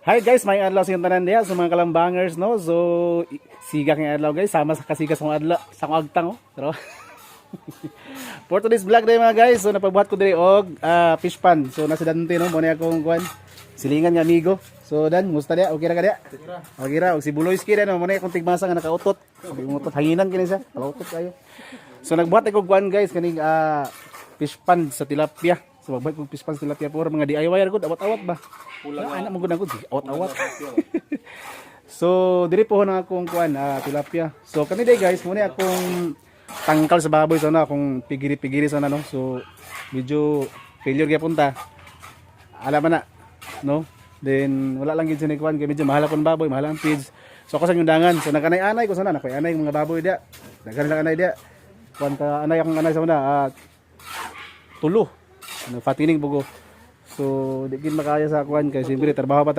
Hi guys, may adlaw sa tanan diha sa mga kalambangers no. So siga kay adlaw guys, sama sa kasigas ng adlaw sa kong agtang oh. Pero for today's vlog day mga guys, so napabuhat ko diri og fish pan. So nasa dante no, mo na akong kuan silingan nga amigo. So dan, musta dia? Okay ra ka dia? Okay ra, og si Buloyski na mo na akong tigmasa nga nakautot. Sabi mo utot hanginan kini siya, palautot kayo. So nagbuhat ako kuan guys kaning fish pan sa tilapia. So magbait kong fish pan sa tilapia puro mga DIY ra gud, awat-awat ba. Anak mo gud awat-awat. So diri po na akong kuan tilapia. So kani day guys, muna akong tangkal sa baboy sana akong pigiri-pigiri sana no. So medyo failure gyud punta. Alam na no. Then wala lang gid sa kuan kay medyo mahal akong baboy, mahal ang feeds. So ako sa undangan, so nakanay-anay ko sana, nakoy anay mga baboy dia. Daghan lang anay dia. Kuan ka anay akong anay sa una tulo. Ano fatining bugo. So di gid makaya sa kuan kay siyempre trabaho pa